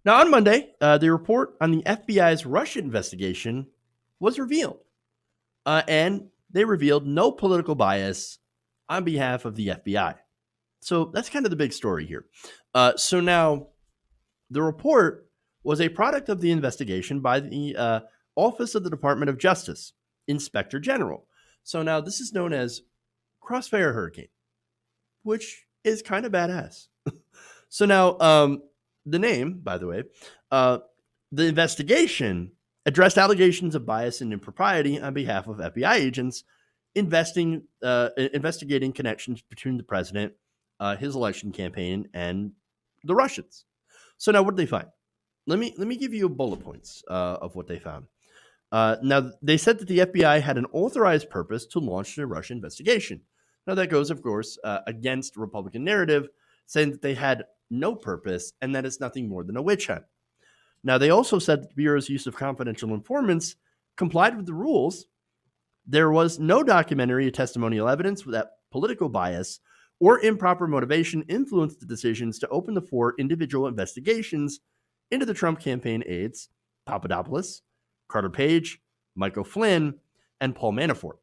Now, on Monday, the report on the FBI's Russia investigation was revealed, and they revealed no political bias on behalf of the FBI. So that's kind of the big story here. So now, the report was a product of the investigation by the Office of the Department of Justice Inspector General. So now this is known as Crossfire Hurricane, which is kind of badass. So now, the name, by the way, uh, the investigation addressed allegations of bias and impropriety on behalf of FBI agents investigating connections between the president, his election campaign, and the Russians. So now, what did they find? Let me give you bullet points of what they found. Now, they said that the FBI had an authorized purpose to launch the Russia investigation. Now, that goes, of course, against Republican narrative, saying that they had no purpose and that it's nothing more than a witch hunt. Now, they also said that the Bureau's use of confidential informants complied with the rules. There was no documentary or testimonial evidence that political bias or improper motivation influenced the decisions to open the 4 individual investigations into the Trump campaign aides, Papadopoulos, Carter Page, Michael Flynn, and Paul Manafort.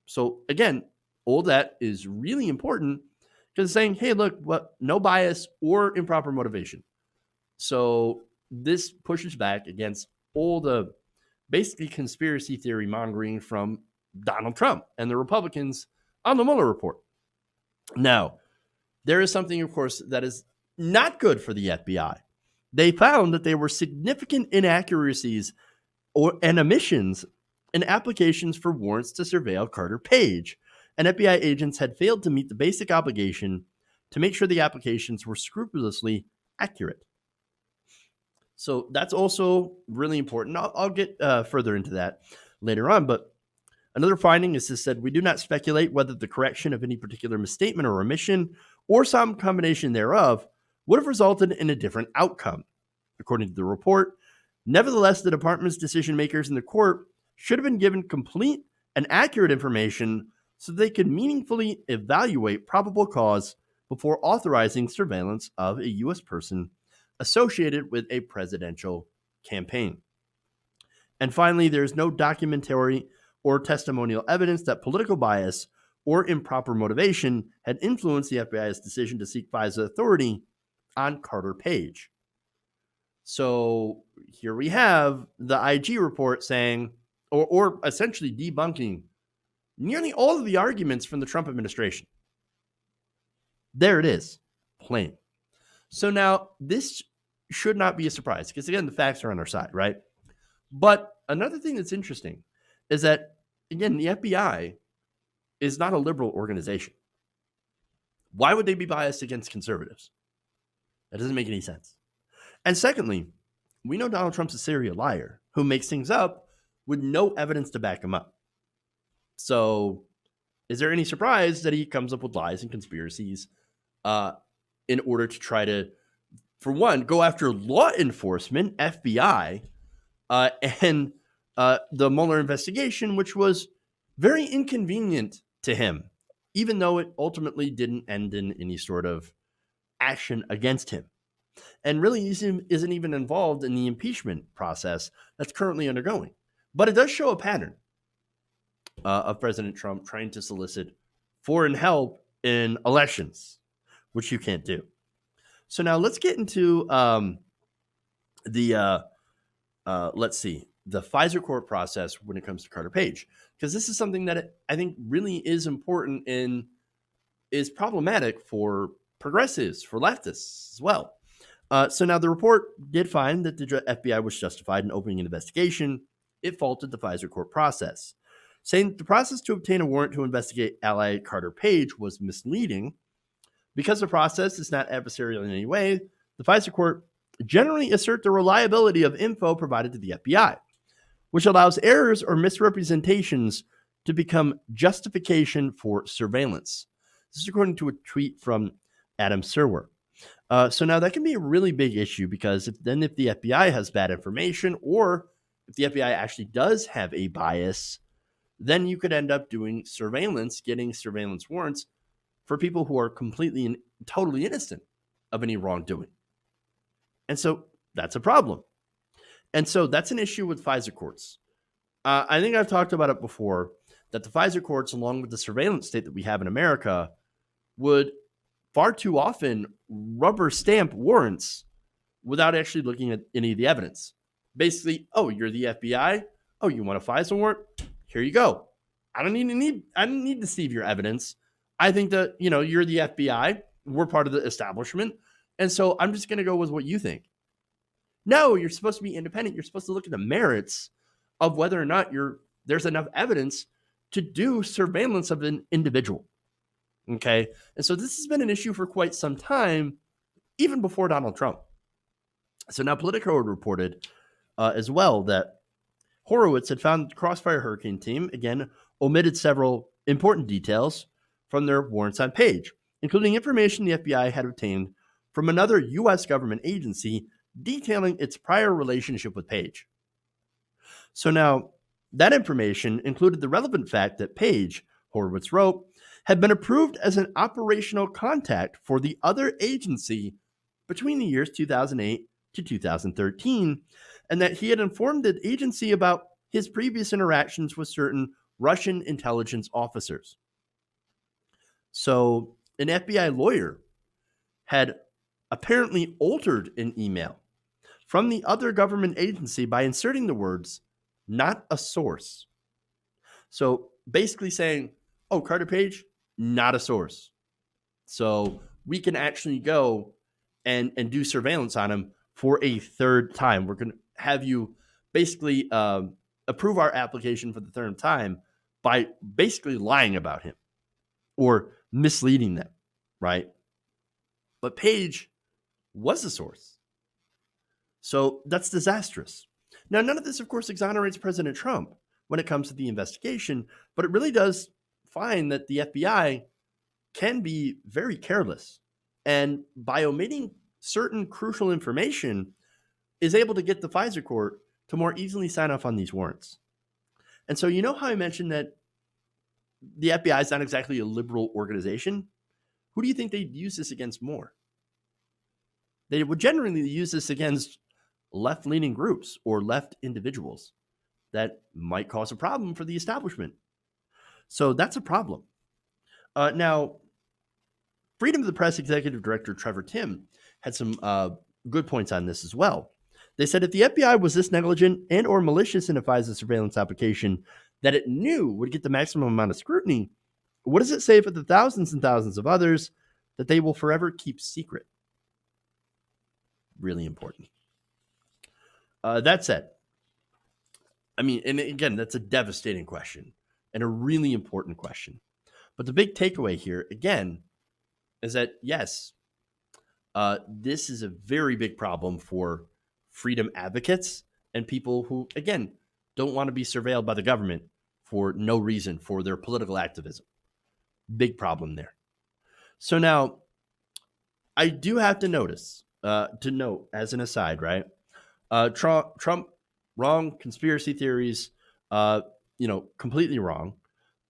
So again, all that is really important because it's saying, hey, look, no bias or improper motivation. So this pushes back against all the basically conspiracy theory mongering from Donald Trump and the Republicans on the Mueller report. Now, there is something, of course, that is not good for the FBI. They found that there were significant inaccuracies and omissions in applications for warrants to surveil Carter Page, and FBI agents had failed to meet the basic obligation to make sure the applications were scrupulously accurate. So that's also really important. I'll get further into that later on, but another finding is this said, we do not speculate whether the correction of any particular misstatement or omission or some combination thereof would have resulted in a different outcome. According to the report, nevertheless, the department's decision makers in the court should have been given complete and accurate information so they could meaningfully evaluate probable cause before authorizing surveillance of a U.S. person associated with a presidential campaign. And finally, there is no documentary or testimonial evidence that political bias or improper motivation had influenced the FBI's decision to seek FISA authority on Carter Page. So here we have the IG report saying, or essentially debunking nearly all of the arguments from the Trump administration. There it is, plain. So now this should not be a surprise because, again, the facts are on our side, right? But another thing that's interesting is that, again, the FBI is not a liberal organization. Why would they be biased against conservatives? That doesn't make any sense. And secondly, we know Donald Trump's a serial liar who makes things up with no evidence to back him up. So is there any surprise that he comes up with lies and conspiracies in order to try to, for one, go after law enforcement, FBI, and the Mueller investigation, which was very inconvenient to him, even though it ultimately didn't end in any sort of action against him. And really isn't even involved in the impeachment process that's currently undergoing. But it does show a pattern of President Trump trying to solicit foreign help in elections, which you can't do. So now let's get into the FISA court process when it comes to Carter Page, because this is something that I think really is important and is problematic for progressives, for leftists as well. So now the report did find that the FBI was justified in opening an investigation. It faulted the FISA court process, saying that the process to obtain a warrant to investigate ally Carter Page was misleading. Because the process is not adversarial in any way, the FISA court generally assert the reliability of info provided to the FBI, which allows errors or misrepresentations to become justification for surveillance. This is according to a tweet from Adam Serwer. So now that can be a really big issue because if the FBI has bad information or if the FBI actually does have a bias, then you could end up doing surveillance, getting surveillance warrants for people who are completely and totally innocent of any wrongdoing. And so That's a problem. And so that's an issue with FISA courts. I think I've talked about it before, that the FISA courts, along with the surveillance state that we have in America, would far too often rubber stamp warrants without actually looking at any of the evidence. Basically, oh, you're the FBI. Oh, you want a FISA warrant? Here you go. I don't need to see your evidence. I think that, you're the FBI. We're part of the establishment. And so I'm just going to go with what you think. No, you're supposed to be independent. You're supposed to look at the merits of whether or not there's enough evidence to do surveillance of an individual. Okay. And so this has been an issue for quite some time, even before Donald Trump. So now Politico had reported as well that Horowitz had found the Crossfire Hurricane team, again, omitted several important details from their warrants on Page, including information the FBI had obtained from another U.S. government agency detailing its prior relationship with Page. So now that information included the relevant fact that Page, Horowitz wrote, had been approved as an operational contact for the other agency between the years 2008 to 2013, and that he had informed the agency about his previous interactions with certain Russian intelligence officers. So an FBI lawyer had apparently altered an email from the other government agency by inserting the words, "not a source." So basically saying, oh, Carter Page, not a source. So we can actually go and do surveillance on him for a third time. We're going to have you basically approve our application for the third time by basically lying about him or misleading them, right? But Page was a source. So that's disastrous. Now, none of this, of course, exonerates President Trump when it comes to the investigation, but it really does find that the FBI can be very careless. And by omitting certain crucial information, is able to get the FISA court to more easily sign off on these warrants. And so, how I mentioned that the FBI is not exactly a liberal organization? Who do you think they'd use this against more? They would generally use this against left-leaning groups or left individuals that might cause a problem for the establishment. So that's a problem. Now, Freedom of the Press Executive Director Trevor Timm had some good points on this as well. They said if the FBI was this negligent and or malicious in a FISA surveillance application that it knew would get the maximum amount of scrutiny, what does it say for the thousands and thousands of others that they will forever keep secret? Really important. That said, and again, that's a devastating question and a really important question. But the big takeaway here, again, is that, yes, this is a very big problem for freedom advocates and people who, again, don't want to be surveilled by the government for no reason, for their political activism. Big problem there. So now, I do have to note as an aside, right? Trump, wrong, conspiracy theories, completely wrong.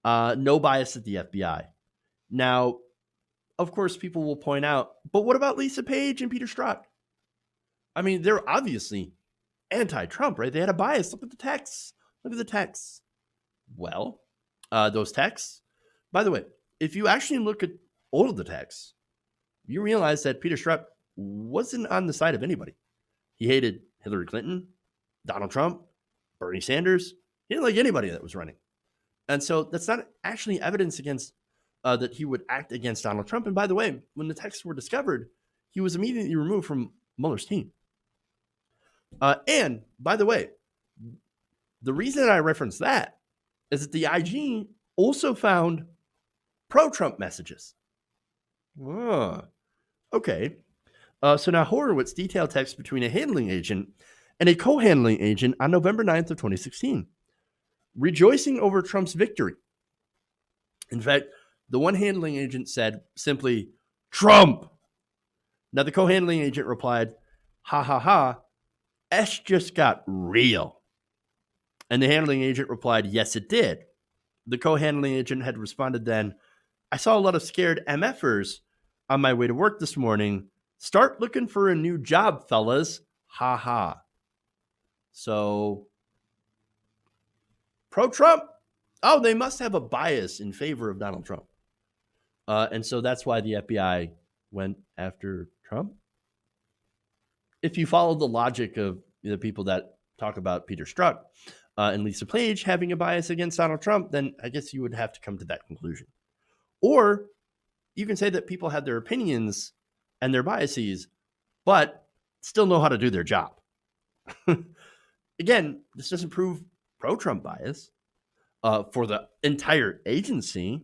No bias at the FBI. Now, of course, people will point out, but what about Lisa Page and Peter Strzok? They're obviously anti-Trump, right? They had a bias. Look at the texts. Well, those texts, by the way, if you actually look at all of the texts, you realize that Peter Strzok wasn't on the side of anybody. He hated Hillary Clinton, Donald Trump, Bernie Sanders. He didn't like anybody that was running. And so that's not actually evidence against that he would act against Donald Trump. And by the way, when the texts were discovered, he was immediately removed from Mueller's team. And by the way, the reason that I reference that is that the IG also found pro-Trump messages. Okay. So now Horowitz detailed text between a handling agent and a co-handling agent on November 9th of 2016, rejoicing over Trump's victory. In fact, the one handling agent said simply, "Trump." Now the co-handling agent replied, "Ha ha ha, S just got real." And the handling agent replied, "Yes, it did." The co-handling agent had responded then, "I saw a lot of scared MFers on my way to work this morning. Start looking for a new job, fellas. Ha ha. So, pro-Trump, oh, they must have a bias in favor of Donald Trump. And so that's why the FBI went after Trump. If you follow the logic of the people that talk about Peter Strzok and Lisa Page having a bias against Donald Trump, then I guess you would have to come to that conclusion. Or you can say that people have their opinions and their biases, but still know how to do their job. Again, this doesn't prove pro-Trump bias for the entire agency.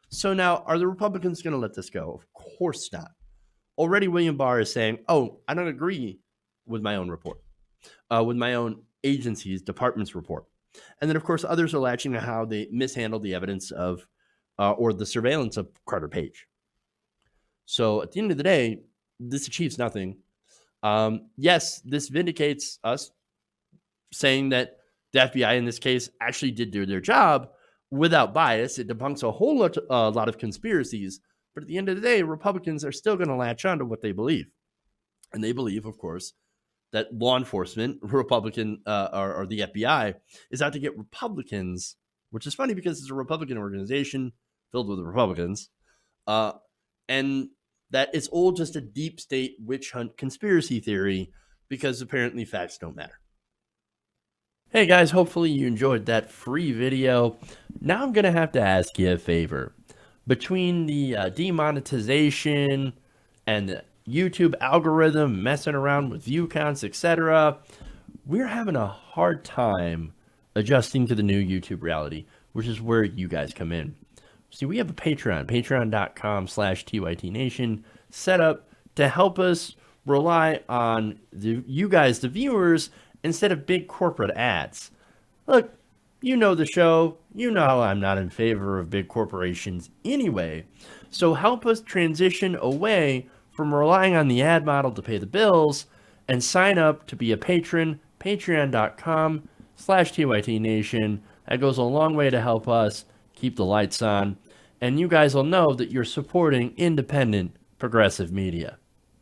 So now, are the Republicans going to let this go? Of course not. Already, William Barr is saying, oh, I don't agree with my own report, with my own agency's department's report. And then, of course, others are latching to how they mishandled the evidence of or the surveillance of Carter Page. So at the end of the day, this achieves nothing. Yes, this vindicates us, saying that the FBI in this case actually did do their job without bias. It debunks a whole lot of conspiracies. But at the end of the day, Republicans are still going to latch on to what they believe. And they believe, of course, that law enforcement, Republican or the FBI, is out to get Republicans, which is funny because it's a Republican organization filled with Republicans, and that it's all just a deep state witch hunt conspiracy theory because apparently facts don't matter. Hey guys, hopefully you enjoyed that free video. Now I'm going to have to ask you a favor. Between the demonetization and the YouTube algorithm messing around with view counts, etc., we're having a hard time adjusting to the new YouTube reality, which is where you guys come in. See, we have a Patreon, patreon.com/TYTNation, set up to help us rely on you guys, the viewers, instead of big corporate ads. Look, you know the show. You know I'm not in favor of big corporations anyway. So help us transition away from relying on the ad model to pay the bills and sign up to be a patron, patreon.com/TYTNation. That goes a long way to help us keep the lights on. And you guys will know that you're supporting independent, progressive media.